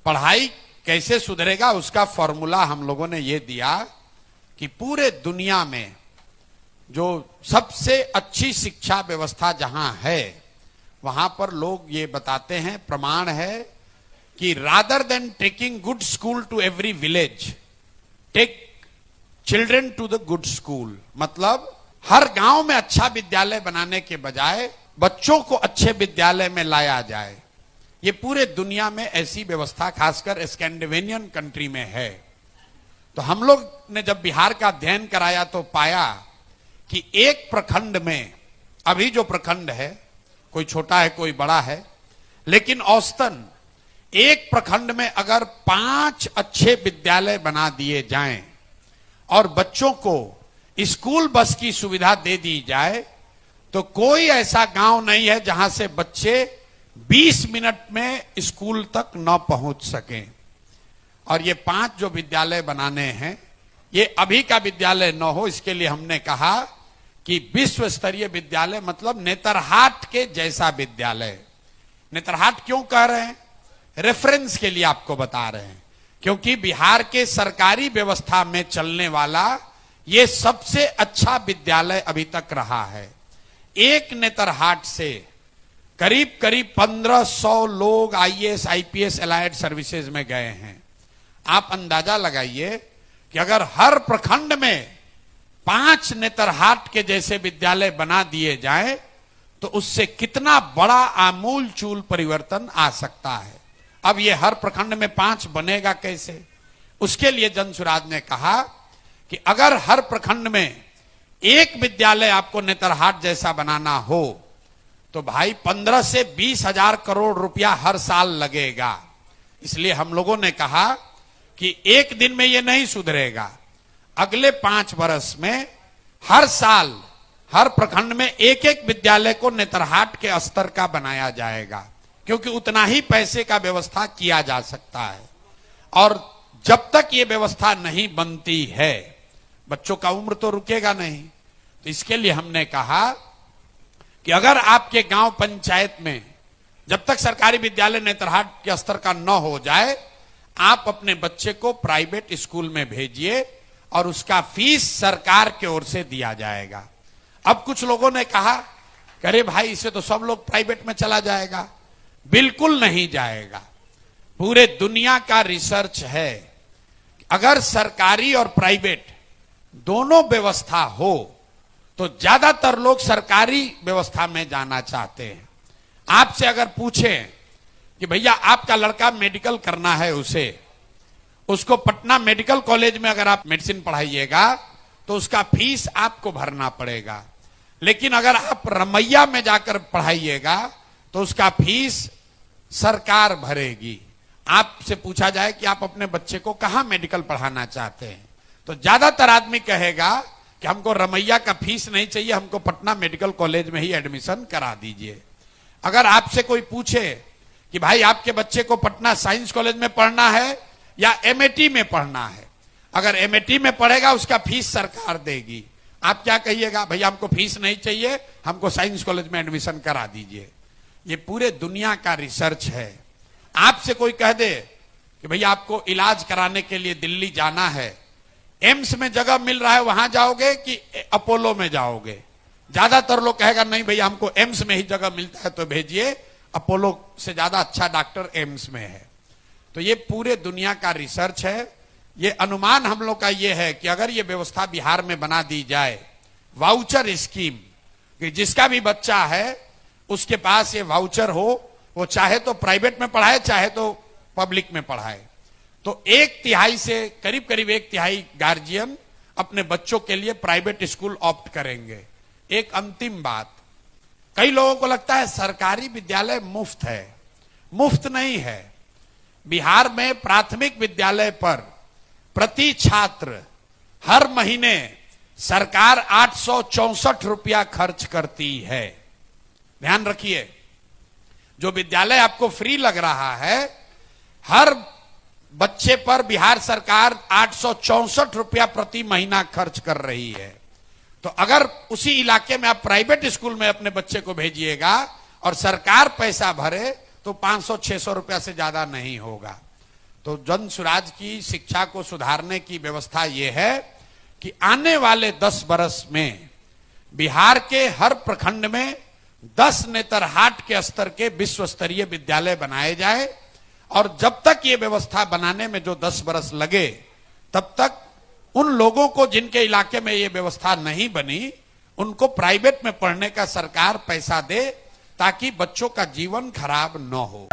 पढ़ाई कैसे सुधरेगा उसका फॉर्मूला हम लोगों ने ये दिया कि पूरे दुनिया में जो सबसे अच्छी शिक्षा व्यवस्था जहां है वहां पर लोग ये बताते हैं, प्रमाण है कि rather than taking good school to every village, take children to the good school. मतलब हर गांव में अच्छा विद्यालय बनाने के बजाय बच्चों को अच्छे विद्यालय में लाया जाए। ये पूरे दुनिया में ऐसी व्यवस्था खासकर स्कैंडिनेवियन कंट्री में है। तो हम लोग ने जब बिहार का अध्ययन कराया तो पाया कि एक प्रखंड में, अभी जो प्रखंड है कोई छोटा है कोई बड़ा है, लेकिन औसतन एक प्रखंड में अगर 5 अच्छे विद्यालय बना दिए जाएं और बच्चों को स्कूल बस की सुविधा दे दी जाए तो कोई ऐसा गांव नहीं है जहां से बच्चे 20 मिनट में स्कूल तक न पहुंच सकें। और ये 5 जो विद्यालय बनाने हैं, ये अभी का विद्यालय न हो, इसके लिए हमने कहा कि विश्व स्तरीय विद्यालय, मतलब नेतरहाट के जैसा विद्यालय। नेतरहाट क्यों कह रहे हैं? रेफरेंस के लिए आपको बता रहे हैं, क्योंकि बिहार के सरकारी व्यवस्था में चलने वाला ये सबसे अच्छा विद्यालय अभी तक रहा है। एक नेतरहाट से करीब करीब 1500 लोग आईएएस आईपीएस एलाइड सर्विसेज में गए हैं। आप अंदाजा लगाइए कि अगर हर प्रखंड में 5 नेतरहाट के जैसे विद्यालय बना दिए जाएं तो उससे कितना बड़ा आमूल चूल परिवर्तन आ सकता है। अब ये हर प्रखंड में 5 बनेगा कैसे? उसके लिए जनसुराज ने कहा कि अगर हर प्रखंड में एक विद्यालय आपको नेतरहाट जैसा बनाना हो तो भाई 15 से 20 हजार करोड़ रुपया हर साल लगेगा। इसलिए हम लोगों ने कहा कि एक दिन में ये नहीं सुधरेगा, अगले 5 वर्ष में हर साल हर प्रखंड में एक एक विद्यालय को नेतरहाट के स्तर का बनाया जाएगा, क्योंकि उतना ही पैसे का व्यवस्था किया जा सकता है। और जब तक ये व्यवस्था नहीं बनती है बच्चों का उम्र तो रुकेगा नहीं। तो इसके लिए हमने कहा कि अगर आपके गांव पंचायत में जब तक सरकारी विद्यालय नेतरहाट के स्तर का न हो जाए, आप अपने बच्चे को प्राइवेट स्कूल में भेजिए और उसका फीस सरकार की ओर से दिया जाएगा। अब कुछ लोगों ने कहा कि अरे भाई इसे तो सब लोग प्राइवेट में चला जाएगा। बिल्कुल नहीं जाएगा। पूरे दुनिया का रिसर्च है, अगर सरकारी और प्राइवेट दोनों व्यवस्था हो तो ज्यादातर लोग सरकारी व्यवस्था में जाना चाहते हैं। आपसे अगर पूछें कि भैया आपका लड़का मेडिकल करना है, उसको पटना मेडिकल कॉलेज में अगर आप मेडिसिन पढ़ाइएगा तो उसका फीस आपको भरना पड़ेगा, लेकिन अगर आप रमैया में जाकर पढ़ाइएगा तो उसका फीस सरकार भरेगी। आपसे पूछा जाए कि आप अपने बच्चे को कहां मेडिकल पढ़ाना चाहते हैं तो ज्यादातर आदमी कहेगा कि हमको रमैया का फीस नहीं चाहिए, हमको पटना मेडिकल कॉलेज में ही एडमिशन करा दीजिए। अगर आपसे कोई पूछे कि भाई आपके बच्चे को पटना साइंस कॉलेज में पढ़ना है या एमएटी में पढ़ना है, अगर एमएटी में पढ़ेगा उसका फीस सरकार देगी, आप क्या कहिएगा? भैया हमको फीस नहीं चाहिए, हमको साइंस कॉलेज में एडमिशन करा दीजिए। ये पूरे दुनिया का रिसर्च है। आपसे कोई कह दे कि भैया आपको इलाज कराने के लिए दिल्ली जाना है, एम्स में जगह मिल रहा है वहां जाओगे कि अपोलो में जाओगे? ज्यादातर लोग कहेगा नहीं भैया हमको एम्स में ही जगह मिलता है तो भेजिए, अपोलो से ज्यादा अच्छा डॉक्टर एम्स में है। तो ये पूरे दुनिया का रिसर्च है। ये अनुमान हम लोग का ये है कि अगर ये व्यवस्था बिहार में बना दी जाए, वाउचर स्कीम, कि जिसका भी बच्चा है उसके पास ये वाउचर हो, वो चाहे तो प्राइवेट में पढ़ाए चाहे तो पब्लिक में पढ़ाए, तो 1/3 से करीब करीब 1/3 गार्जियन अपने बच्चों के लिए प्राइवेट स्कूल ऑप्ट करेंगे। एक अंतिम बात, कई लोगों को लगता है सरकारी विद्यालय मुफ्त है। मुफ्त नहीं है। बिहार में प्राथमिक विद्यालय पर प्रति छात्र हर महीने सरकार 864 रुपया खर्च करती है। ध्यान रखिए, जो विद्यालय आपको फ्री लग रहा है, हर बच्चे पर बिहार सरकार 864 रुपया प्रति महीना खर्च कर रही है। तो अगर उसी इलाके में आप प्राइवेट स्कूल में अपने बच्चे को भेजिएगा और सरकार पैसा भरे तो 500-600 रुपया से ज्यादा नहीं होगा। तो जन सुराज की शिक्षा को सुधारने की व्यवस्था यह है कि आने वाले 10 बरस में बिहार के हर प्रखंड में 10 नेतरहाट के स्तर के विश्व स्तरीय विद्यालय बनाए जाए, और जब तक ये व्यवस्था बनाने में जो 10 बरस लगे तब तक उन लोगों को जिनके इलाके में ये व्यवस्था नहीं बनी उनको प्राइवेट में पढ़ने का सरकार पैसा दे ताकि बच्चों का जीवन खराब न हो।